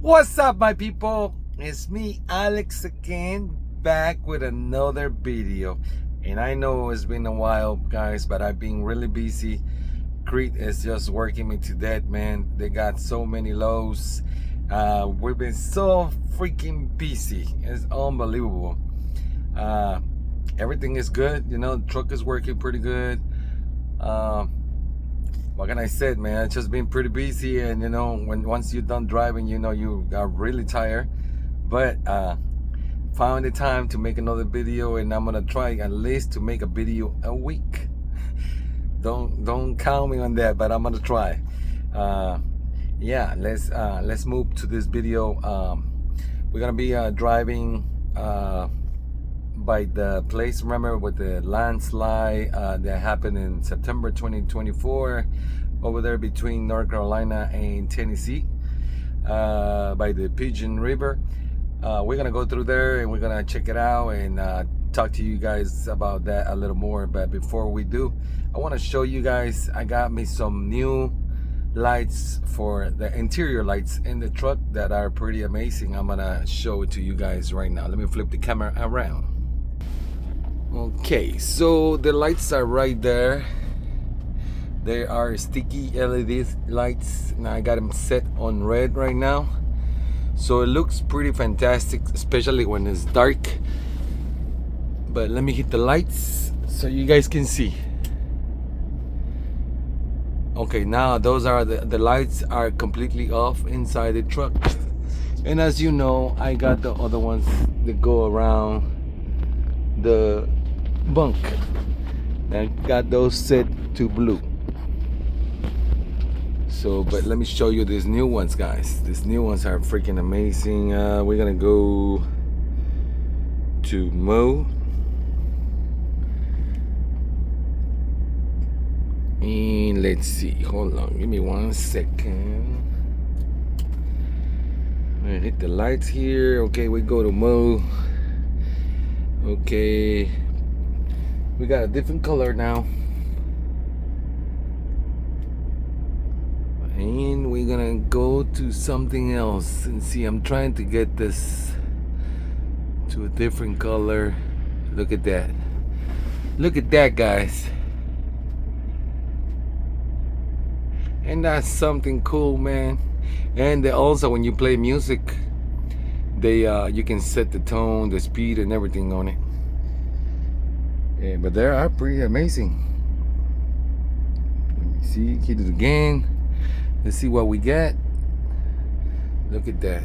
What's up, my people? It's me, Alex, again, back with another video. And I know it's been a while, guys, but I've been really busy. Crete is just working me to death, man. They got so many lows. We've been so freaking busy. It's unbelievable. Everything is good, you know. The truck is working pretty good. What can I say, man? It's just been pretty busy, and you know, once you're done driving, you know you are really tired. But found the time to make another video, and I'm gonna try at least to make a video a week. Don't count me on that, but I'm gonna try. Yeah, let's move to this video. We're gonna be driving by the place, remember, with the landslide that happened in September 2024 over there between North Carolina and Tennessee, by the Pigeon River. We're gonna go through there and we're gonna check it out and talk to you guys about that a little more. But before we do, I want to show you guys, I got me some new lights for the interior lights in the truck that are pretty amazing. I'm gonna show it to you guys right now. Let me flip the camera around. Okay, so the lights are right there. They are sticky LED lights, and I got them set on red right now. So it looks pretty fantastic, especially when it's dark. But let me hit the lights so you guys can see. Okay, now those are the lights are completely off inside the truck. And as you know, I got the other ones that go around the bunk. I got those set to blue. So, but let me show you these new ones, guys. These new ones are freaking amazing. We're gonna go to mode. And let's see, hold on, give me 1 second. I'm gonna hit the lights here. Okay, we go to mode. Okay, we got a different color now, and we're gonna go to something else and see. I'm trying to get this to a different color. Look at that, guys. And that's something cool, man. And also, when you play music, they you can set the tone, the speed, and everything on it. Yeah, but they are pretty amazing. Let me see, hit it again. Let's see what we get. Look at that.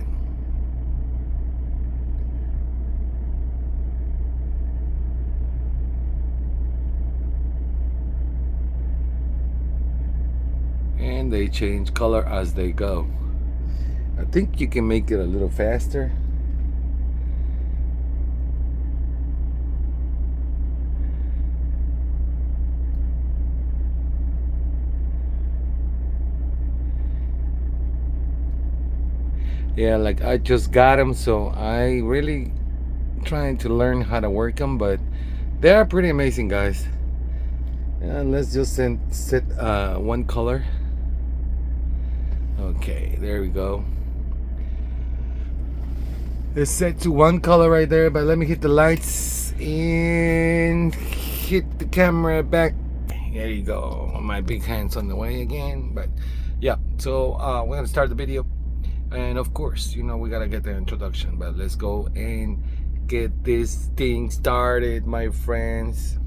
And they change color as they go. I think you can make it a little faster. Yeah, like I just got them, so I really trying to learn how to work them, but they are pretty amazing, guys. Let's just set one color. Okay, there we go. It's set to one color right there, but let me hit the lights and hit the camera back. There you go. My big hand's on the way again, but yeah. So we're gonna start the video, and of course, you know, we gotta get the introduction. But let's go and get this thing started, my friends.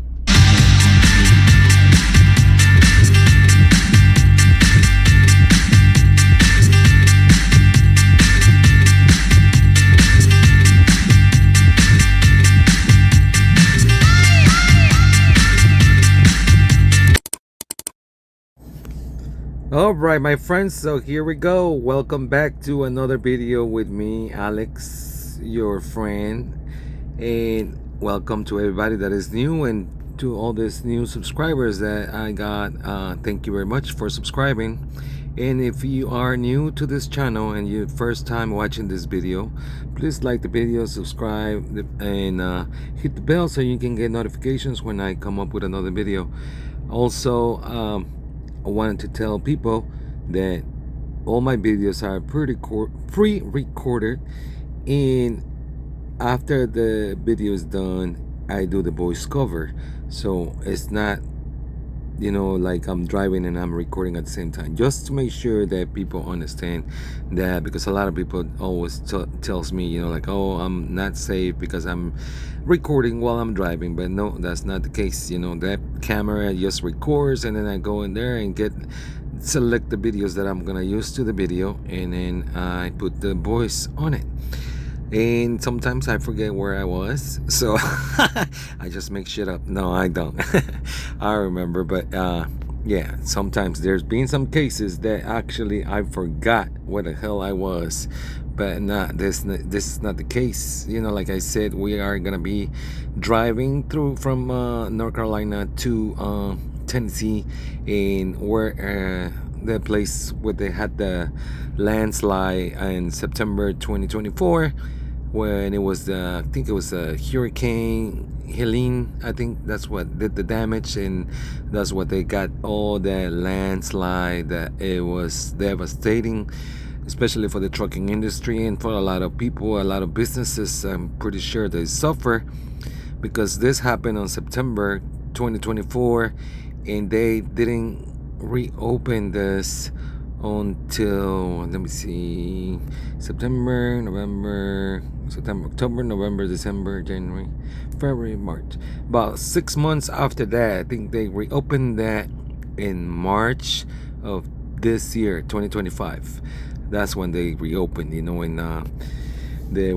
All right, my friends, so here we go. Welcome back to another video with me, Alex, your friend, and welcome to everybody that is new, and to all these new subscribers that I got. Thank you very much for subscribing. And if you are new to this channel and you're first time watching this video, please like the video, subscribe, and hit the bell so you can get notifications when I come up with another video. Also, I wanted to tell people that all my videos are pre-recorded, and after the video is done, I do the voiceover. So it's not, like I'm driving and I'm recording at the same time, just to make sure that people understand that, because a lot of people always tells me, like, oh, I'm not safe because I'm recording while I'm driving. But no, that's not the case. That camera just records, and then I go in there and select the videos that I'm gonna use to the video, and then I put the voice on it. And sometimes I forget where I was, so I just make shit up. No, I don't. I remember, but yeah, sometimes there's been some cases that actually I forgot where the hell I was. But this is not the case. Like I said, we are gonna be driving through from North Carolina to Tennessee, and where the place where they had the landslide in September 2024, when it was I think it was a Hurricane Helene. I think that's what did the damage, and that's what they got all that landslide. That it was devastating, especially for the trucking industry and for a lot of people, a lot of businesses. I'm pretty sure they suffer because this happened on September 2024, and they didn't reopen this until, let me see, September, October, November, December, January, February, March. About 6 months after that, I think they reopened that in March of this year, 2025. That's when they reopened, in the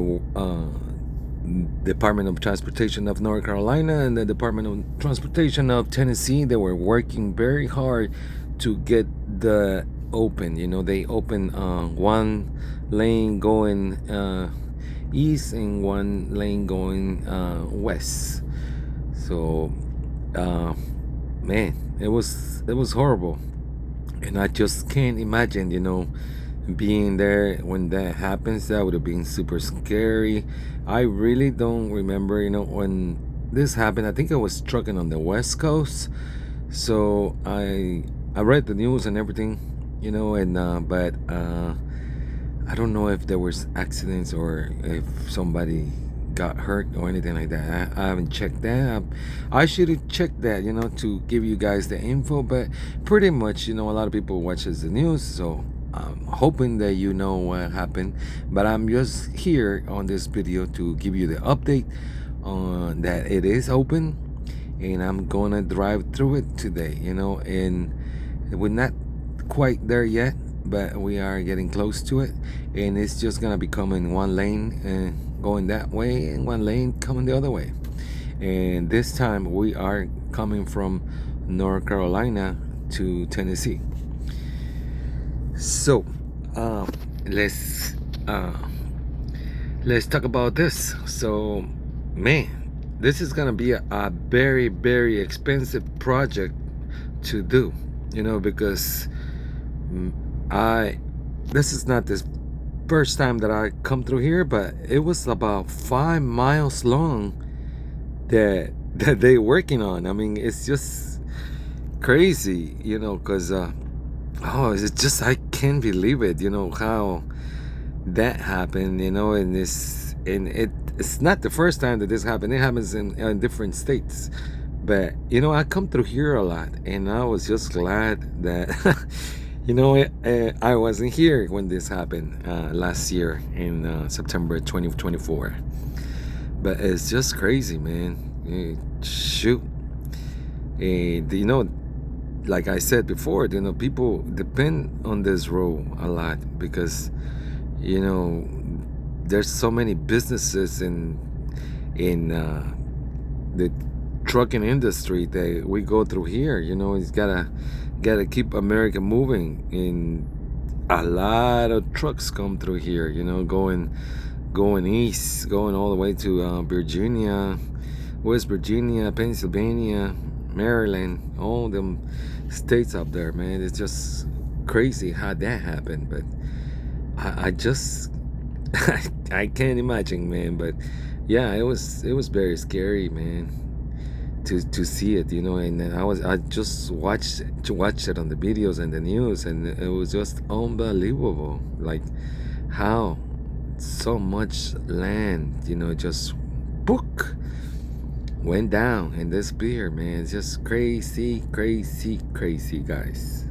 Department of Transportation of North Carolina and the Department of Transportation of Tennessee. They were working very hard to get the open. They opened one lane going east and one lane going west. So man, it was horrible, and I just can't imagine being there when that happens. That would have been super scary. I really don't remember when this happened. I think I was trucking on the West Coast, so I read the news and everything, but I don't know if there was accidents or if somebody got hurt or anything like that. I haven't checked that. I should have checked that, to give you guys the info. But pretty much, a lot of people watches the news, so I'm hoping that what happened. But I'm just here on this video to give you the update on that it is open, and I'm gonna drive through it today. And we're not quite there yet, but we are getting close to it, and it's just gonna be coming one lane and going that way, and one lane coming the other way. And this time we are coming from North Carolina to Tennessee. So let's talk about this. So man, this is gonna be a very, very expensive project to do, because this is not the first time that I come through here, but it was about 5 miles long that they working on. I mean, it's just crazy, because it's just, I can't believe it, how that happened, and it's not the first time that this happened. It happens in different states. But I come through here a lot, and I was just glad that I wasn't here when this happened last year in September 2024. But it's just crazy, man. Shoot. Like I said before, people depend on this road a lot, because there's so many businesses in the trucking industry that we go through here. It's gotta keep America moving, and a lot of trucks come through here, going east, going all the way to Virginia, West Virginia, Pennsylvania, Maryland, all them states up there, man. It's just crazy how that happened. But I just I can't imagine, man. But yeah, it was very scary, man. to see it, and I just watched it on the videos and the news, and it was just unbelievable, like how so much land, just book went down and disappeared, man. It's just crazy, crazy, crazy, guys.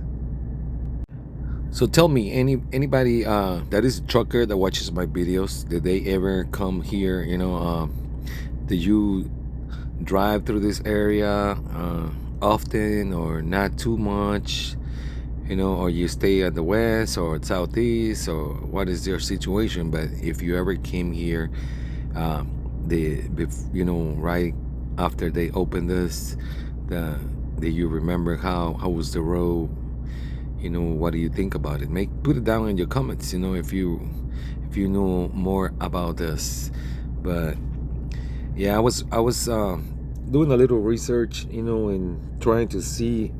So tell me, anybody that is a trucker that watches my videos, did they ever come here? Did you drive through this area often or not too much? Or you stay at the west or southeast, or what is your situation? But if you ever came here, right after they opened this, do you remember how was the road? What do you think about it? Put it down in your comments, if you know more about this. But yeah, I was doing a little research, and trying to see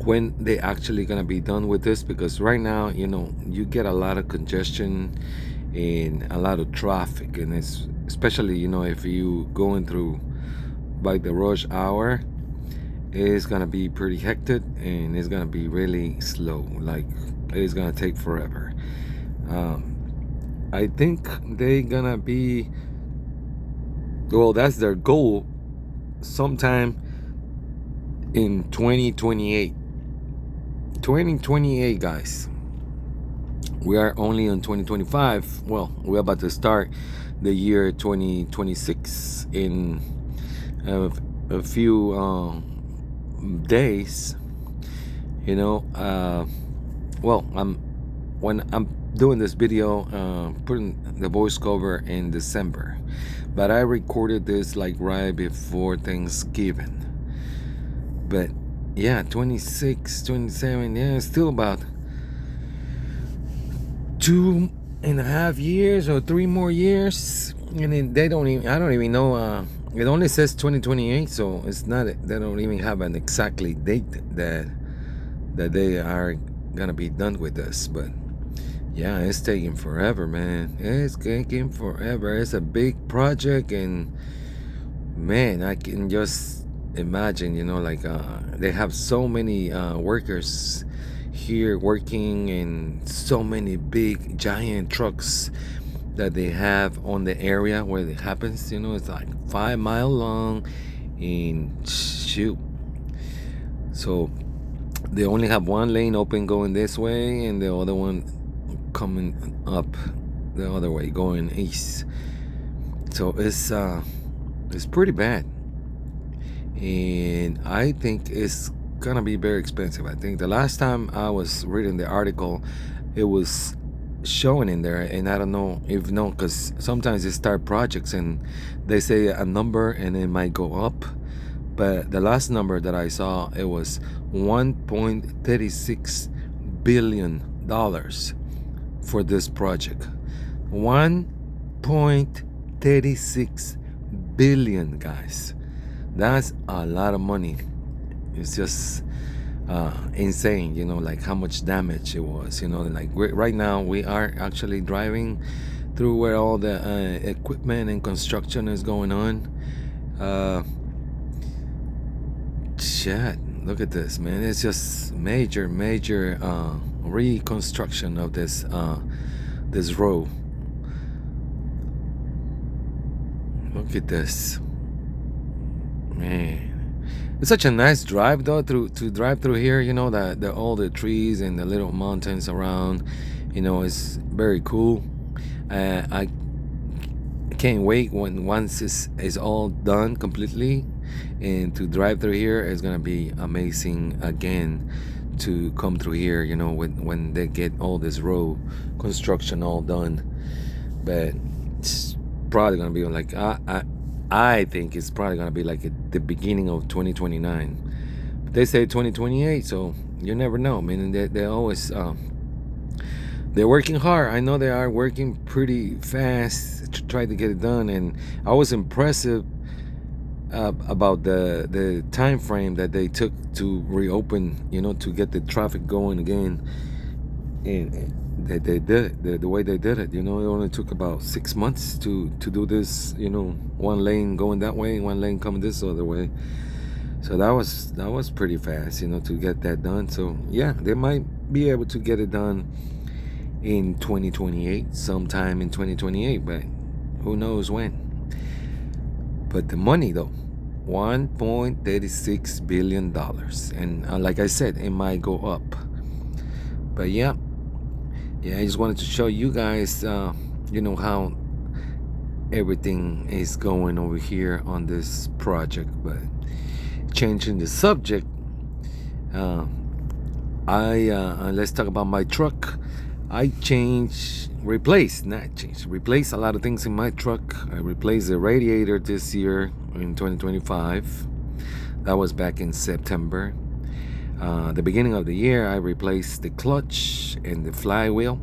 when they actually gonna be done with this, because right now, you get a lot of congestion and a lot of traffic, and it's especially, if you going through by the rush hour, it's gonna be pretty hectic, and it's gonna be really slow, like it's gonna take forever. I think they gonna be, well, that's their goal, sometime in 2028, guys. We are only on 2025. Well, we're about to start the year 2026 in a few days. Well, when I'm doing this video, putting the voiceover in December, but I recorded this like right before Thanksgiving. But yeah, 26, 27, yeah, still about 2.5 years or 3 more years, and then I don't even know. It only says 2028, so it's not. They don't even have an exactly date that they are gonna be done with this. But yeah, it's taking forever, man. It's taking forever. It's a big project, and man, I can just imagine, like they have so many workers here working, and so many big giant trucks that they have on the area where it happens. It's like 5 mile long, and shoot, so they only have one lane open going this way, and the other one coming up the other way going east. So it's pretty bad, and I think it's gonna be very expensive. I think the last time I was reading the article, it was showing in there, and I don't know if because sometimes they start projects and they say a number and it might go up, but the last number that I saw, it was $1.36 billion for this project. 1.36 billion, guys. That's a lot of money. It's just insane, like how much damage it was. Like right now we are actually driving through where all the equipment and construction is going on. Shit, look at this, man. It's just major reconstruction of this road. Look at this, man. It's such a nice drive, though, to drive through here. The all the trees and the little mountains around. It's very cool. I can't wait once it's all done completely, and to drive through here is gonna be amazing again. To come through here, when they get all this road construction all done. But it's probably gonna be like I think it's probably gonna be like at the beginning of 2029. But they say 2028, so you never know. I mean, they always they're working hard. I know they are working pretty fast to try to get it done, and I was impressed about the time frame that they took to reopen, to get the traffic going again. And they did it, the way they did it. You know, it only took about 6 months to do this. You know, one lane going that way, one lane coming this other way. So that was pretty fast, you know, to get that done. So yeah, they might be able to get it done in 2028, sometime in 2028, but who knows when. But the money though, $1.36 billion, and like I said, it might go up. But yeah, I just wanted to show you guys, you know, how everything is going over here on this project. But changing the subject, let's talk about my truck. I replaced a lot of things in my truck. I replaced the radiator this year in 2025. That was back in September. The beginning of the year, I replaced the clutch and the flywheel.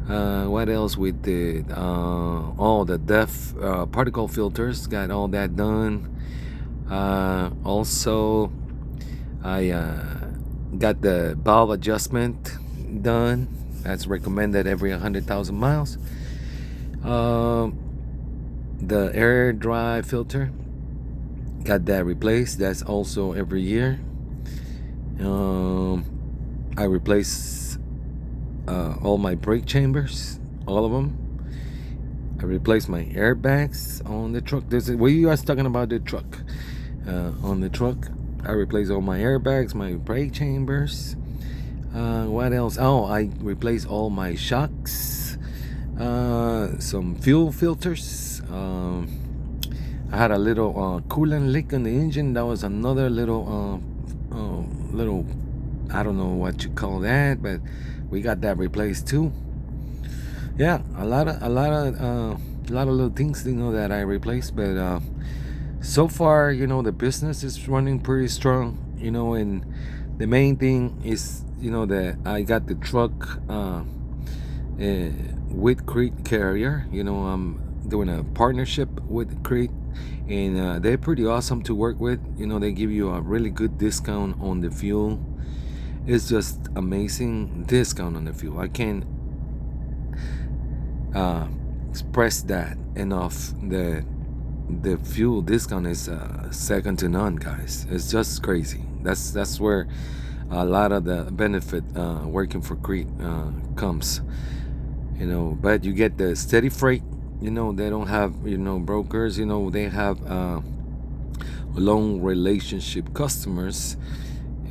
What else we did? All the DEF particle filters, got all that done. Also, I got the valve adjustment done. That's recommended every 100,000 miles. The air dry filter, got that replaced. That's also every year. I replaced all my brake chambers, all of them. I replaced my airbags on the truck. We are talking about the truck. On the truck, I replaced all my airbags, my brake chambers. What else? Oh, I replaced all my shocks, some fuel filters. I had a little coolant leak in the engine. That was another little, I don't know what you call that, but we got that replaced too. Yeah, a lot of little things, you know, that I replaced. But so far, you know, the business is running pretty strong, you know, and the main thing is, you know, that I got the truck with Cretecarrier. You know, I'm doing a partnership with Crete, and they're pretty awesome to work with. You know, they give you a really good discount on the fuel. It's just amazing discount on the fuel. I can't express that enough. The fuel discount is second to none, guys. It's just crazy. That's where a lot of the benefit working for Crete comes, you know. But you get the steady freight, you know. They don't have, you know, brokers, you know. They have long relationship customers,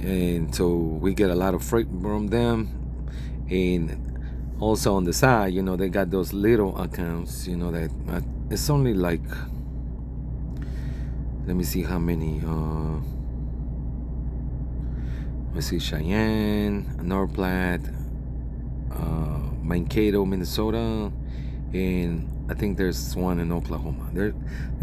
and so we get a lot of freight from them. And also on the side, you know, they got those little accounts, you know, that it's only like, let me see how many. Let's see, Cheyenne, North Platte, Mankato, Minnesota, and I think there's one in Oklahoma. They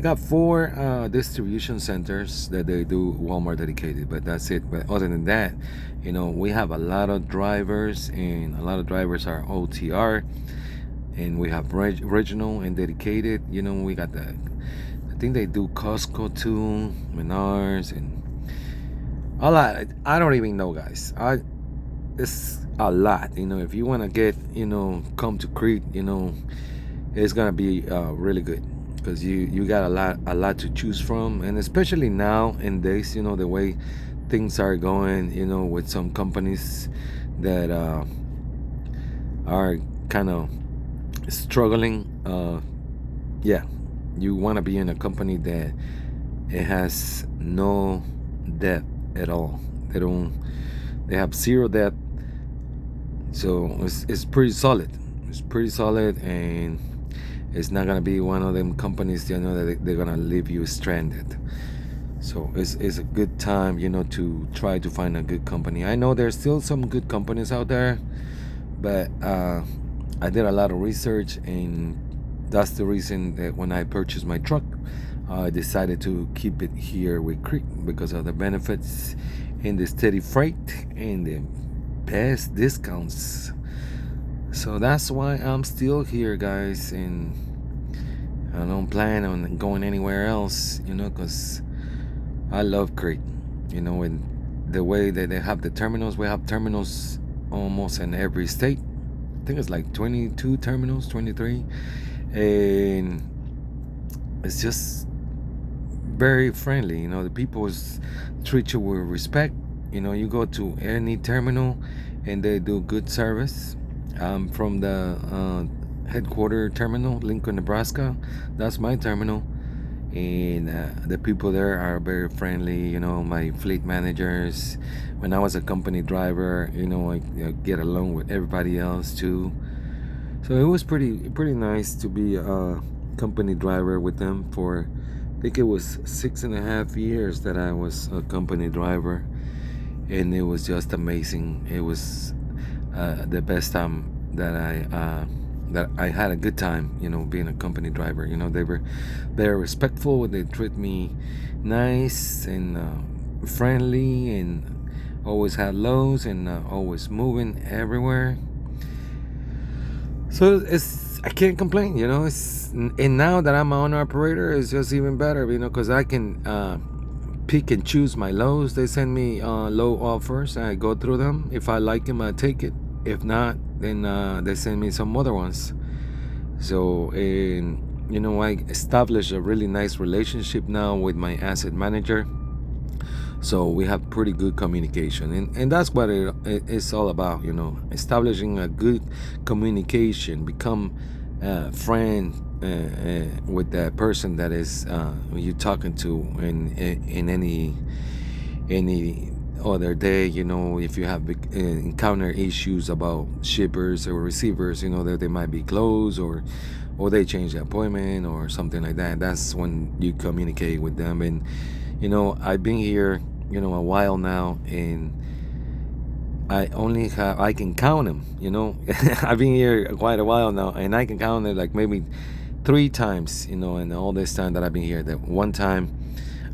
got 4 distribution centers that they do Walmart dedicated, but that's it. But other than that, you know, we have a lot of drivers, and a lot of drivers are OTR, and we have regional and dedicated. You know, we got I think they do Costco too, Menards, and a lot. I don't even know, guys. It's a lot. You know, if you want to get, you know, come to Crete, you know, it's gonna be really good, because you got a lot to choose from, and especially now in days, you know, the way things are going, you know, with some companies that are kind of struggling. Yeah, you want to be in a company that it has no debt at all. They have 0 debt, so it's pretty solid. It's pretty solid, and it's not gonna be one of them companies, you know, that they're gonna leave you stranded. So it's a good time, you know, to try to find a good company. I know there's still some good companies out there, but I did a lot of research, and that's the reason that when I purchased my truck, I decided to keep it here with Crete, because of the benefits and the steady freight and the best discounts. So that's why I'm still here, guys, and I don't plan on going anywhere else, you know, because I love Crete, you know, and the way that they have the terminals. We have terminals almost in every state. I think it's like 22 terminals, 23, and it's just very friendly. The people treat you with respect. You go to any terminal, and they do good service. From the headquarter terminal, Lincoln, Nebraska. That's my terminal, and the people there are very friendly. My fleet managers. When I was a company driver, I get along with everybody else too. So it was pretty nice to be a company driver with them for, I think it was 6.5 years that I was a company driver, and it was just amazing. It was the best time that I had a good time, being a company driver. They're respectful. They treat me nice and friendly, and always had lows, and always moving everywhere. So I can't complain. And now that I'm my own operator, it's just even better. Because I can pick and choose my lows. They send me low offers, and I go through them. If I like them, I take it. If not, then they send me some other ones. So, I established a really nice relationship now with my asset manager. So we have pretty good communication, and that's what it's all about. Establishing a good communication, become a friend with that person that is you're talking to in any other day. If you have encounter issues about shippers or receivers, that they might be closed, or they change the appointment or something like that. That's when you communicate with them. And I've been here a while now, and I can count them. I've been here quite a while now, and I can count it like maybe 3 times, in all this time that I've been here. That one time,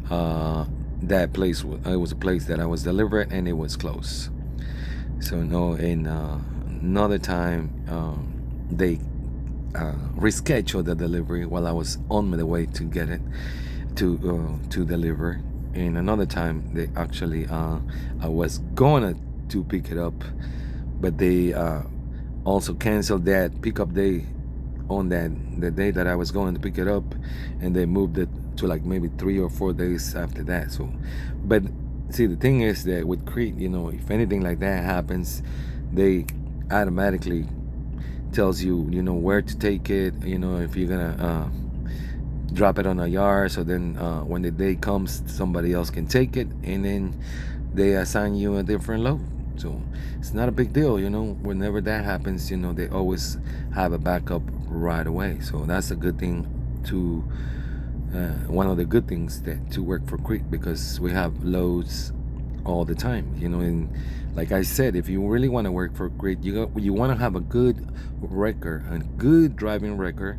that place, it was a place that I was delivered, and it was closed. So and another time, they rescheduled the delivery while I was on my way to get it to deliver. And another time, they actually I was going to pick it up, but they also canceled that pickup day on the day that I was going to pick it up, and they moved it to like maybe 3 or 4 days after that. So, but see, the thing is that with Crete, if anything like that happens, they automatically tells you, where to take it, if you're gonna drop it on a yard. So then when the day comes, somebody else can take it, and then they assign you a different load. So it's not a big deal. Whenever that happens, they always have a backup right away. So that's a good thing to one of the good things that to work for Crete, because we have loads all the time. And like I said, if you really want to work for Crete, you want to have a good record, a good driving record.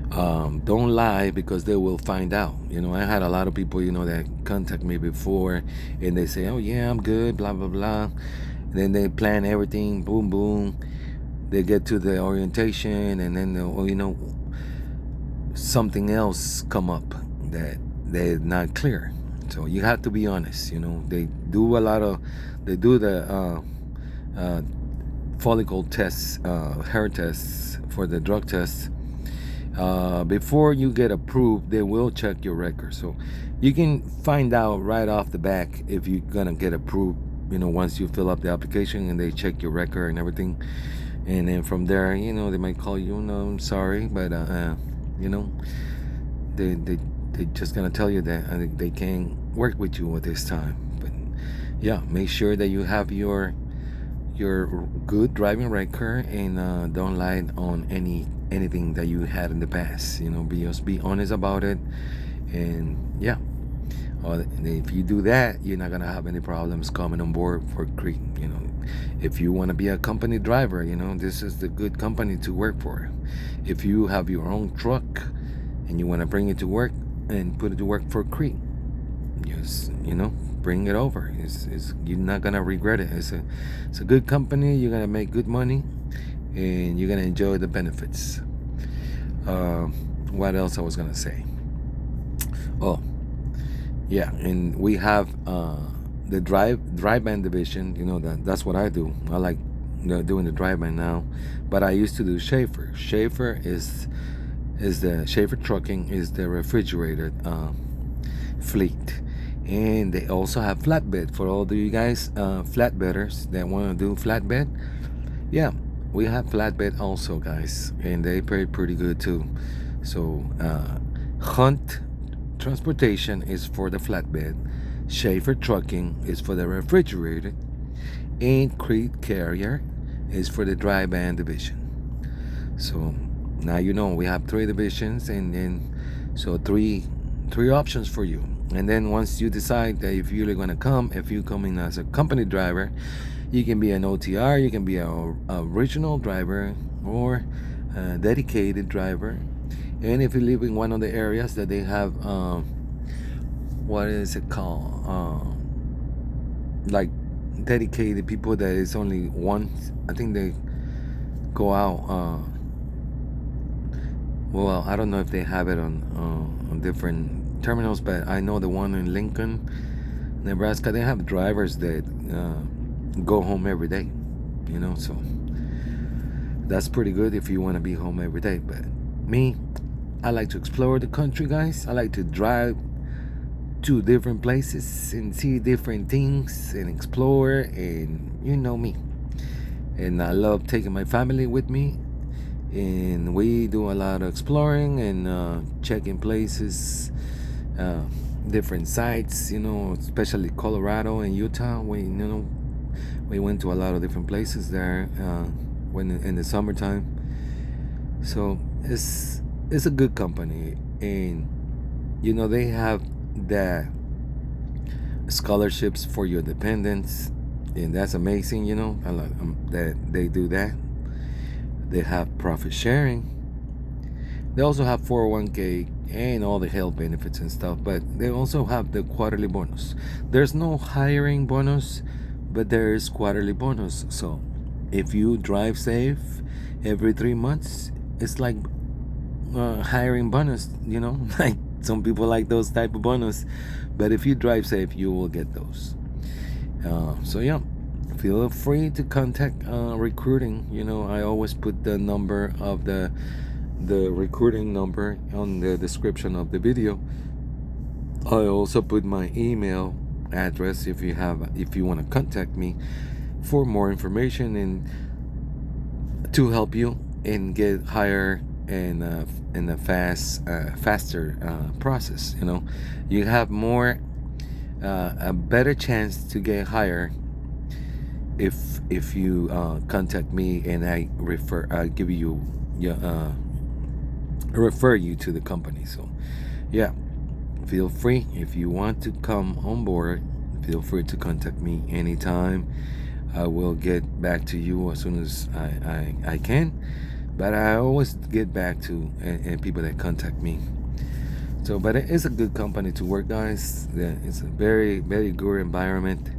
Don't lie, because they will find out. I had a lot of people, that contact me before, and they say, oh yeah, I'm good, blah blah blah. And then they plan everything, boom boom. They get to the orientation, and then something else come up that they're not clear. So you have to be honest. They do the follicle tests, hair tests for the drug tests. Before you get approved, they will check your record. So you can find out right off the back if you're gonna get approved, once you fill up the application and they check your record and everything. And then from there, they might call you, no, I'm sorry, but they just gonna tell you that they can't work with you at this time. But yeah, make sure that you have your good driving record, and don't lie on anything that you had in the past. Just be honest about it. And yeah, if you do that, you're not gonna have any problems coming on board for Crete. If you want to be a company driver, this is the good company to work for. If you have your own truck and you want to bring it to work and put it to work for Crete, just bring it over. You're not gonna regret it. It's a good company. You're gonna make good money, and you're gonna enjoy the benefits. What else I was gonna say? Oh yeah, and we have the dry band division. You know, that's what I do. I like, you know, doing the dry band now, but I used to do Schaefer. Schaefer is the Schaefer Trucking is the refrigerated fleet, and they also have flatbed for all of you guys flatbedders that want to do flatbed. Yeah, we have flatbed also, guys, and they pay pretty good too. So Hunt Transportation is for the flatbed, Schaefer Trucking is for the refrigerated, and Cretecarrier is for the dry van division. So now you know we have 3 divisions, and then so three options for you. And then once you decide that if you're going to come, if you come in as a company driver, you can be an OTR, you can be a original driver, or a dedicated driver. And if you live in one of the areas that they have what is it called, like dedicated people that is only once, I think they go out well, I don't know if they have it on different terminals, but I know the one in Lincoln, Nebraska, they have drivers that go home every day, you know, so that's pretty good if you want to be home every day. But me, I like to explore the country, guys. I like to drive to different places and see different things and explore, and you know me. And I love taking my family with me, and we do a lot of exploring and checking places, different sites, you know, especially Colorado and Utah. We went to a lot of different places there when in the summertime. So it's a good company, and you know they have the scholarships for your dependents, and that's amazing. You know, I like that they do that. They have profit sharing. They also have 401k and all the health benefits and stuff, but they also have the quarterly bonus. There's no hiring bonus, but there is quarterly bonus. So if you drive safe every 3 months, it's like hiring bonus, you know. Like some people like those type of bonus, but if you drive safe, you will get those. So yeah, feel free to contact recruiting. You know, I always put the number of the recruiting number on the description of the video. I also put my email address if you want to contact me for more information and to help you and get higher in a faster process. You know, you have more a better chance to get higher if you contact me and I give you refer you to the company. So yeah, feel free, if you want to come on board, feel free to contact me anytime. I will get back to you as soon as I can, but I always get back to and people that contact me. So but it's a good company to work, guys. It's a very good environment.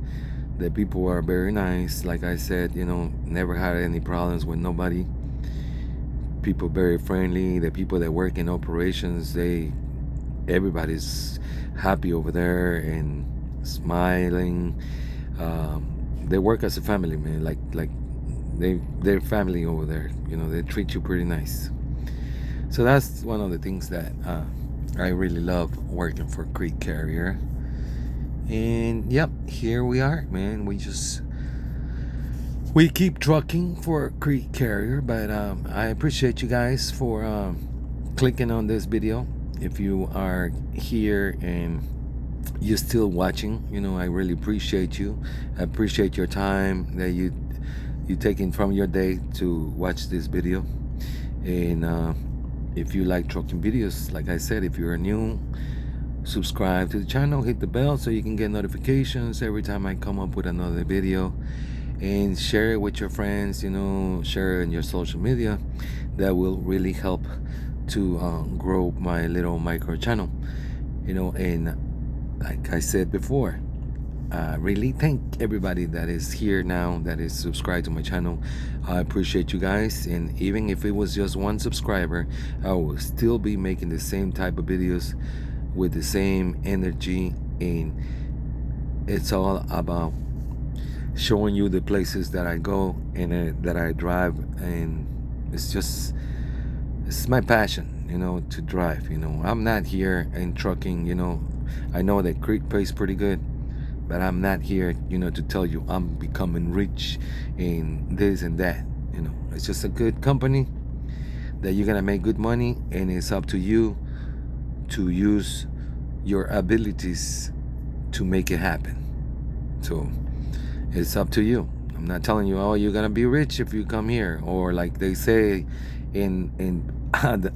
The people are very nice. Like I said, you know, never had any problems with nobody. People very friendly. The people that work in operations, everybody's happy over there and smiling. They work as a family, man. Like they're family over there. You know, they treat you pretty nice. So that's one of the things that I really love working for Cretecarrier. And yep, here we are, man. We keep trucking for Cretecarrier, but I appreciate you guys for clicking on this video. If you are here and you're still watching, you know, I really appreciate you. I appreciate your time that you taking from your day to watch this video. And if you like trucking videos, like I said, if you're new, subscribe to the channel, hit the bell so you can get notifications every time I come up with another video, and share it with your friends. You know, share it in your social media. That will really help to grow my little micro channel, you know. And like I said before, really thank everybody that is here now, that is subscribed to my channel. I appreciate you guys, and even if it was just 1 subscriber, I will still be making the same type of videos with the same energy and it's all about showing you the places that I go and that I drive, and it's my passion, to drive. I'm not here in trucking. I know that Crete pays pretty good, but I'm not here, to tell you I'm becoming rich in this and that. It's just a good company that you're gonna make good money, and it's up to you to use your abilities to make it happen. So it's up to you. I'm not telling you, oh, you're gonna be rich if you come here, or like they say in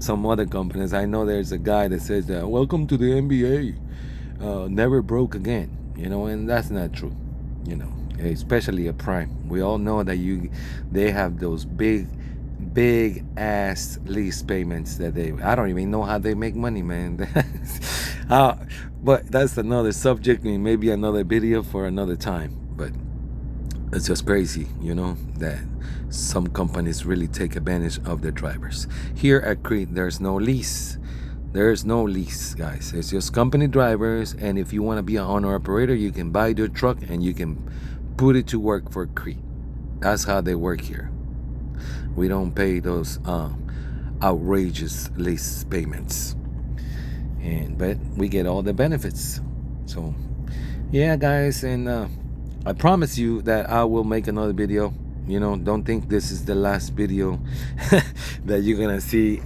some other companies. I know there's a guy that says that, welcome to the NBA, never broke again. And that's not true. Especially at Prime. We all know that they have those big ass lease payments that I don't even know how they make money, man. But that's another subject, and maybe another video for another time. But it's just crazy, that some companies really take advantage of their drivers. Here at Crete, there's no lease. There's no lease, guys. It's just company drivers, and if you want to be an owner operator, you can buy their truck and you can put it to work for Crete. That's how they work here. We don't pay those outrageous lease payments, but we get all the benefits. So yeah, guys, and I promise you that I will make another video. Don't think this is the last video that you're gonna see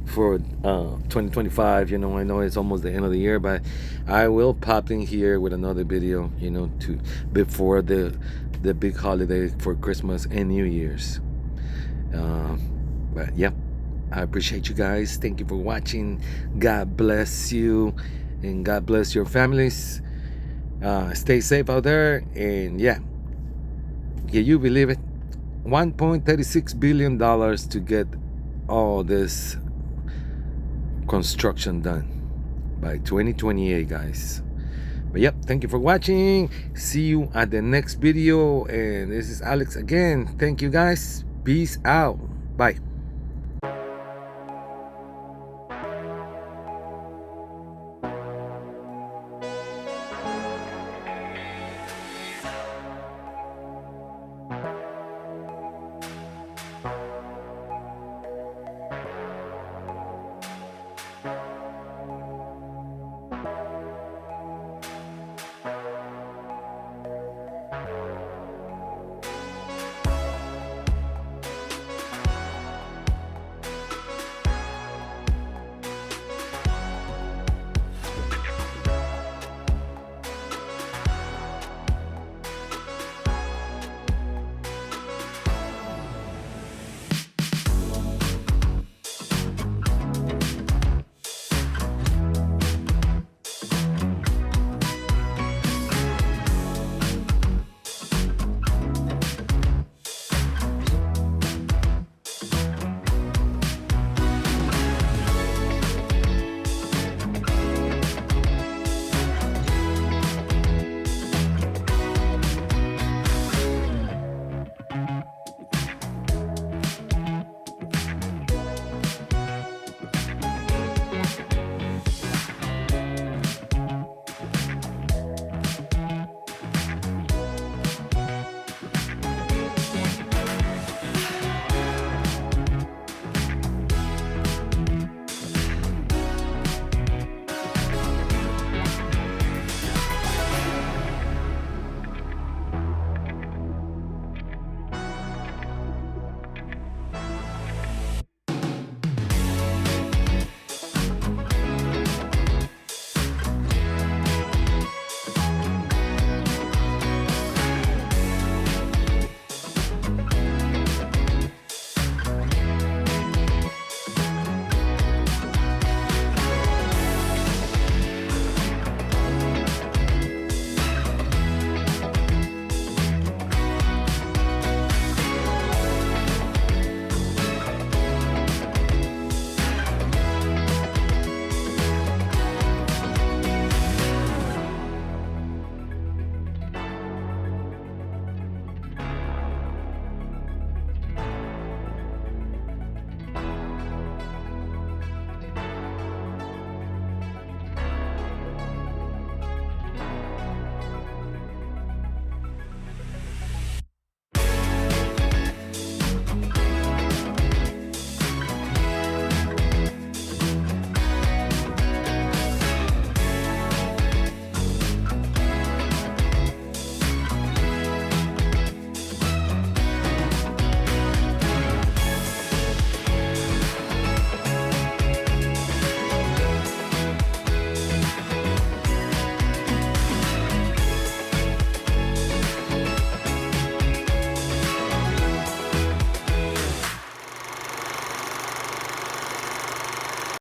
for 2025. I know it's almost the end of the year, but I will pop in here with another video, to before the big holiday for Christmas and New Year's. But yep, I appreciate you guys. Thank you for watching. God bless you, and God bless your families. Stay safe out there, and yeah, can you believe it? $1.36 billion to get all this construction done by 2028, guys. But yep, thank you for watching. See you at the next video, and this is Alex again. Thank you, guys. Peace out. Bye.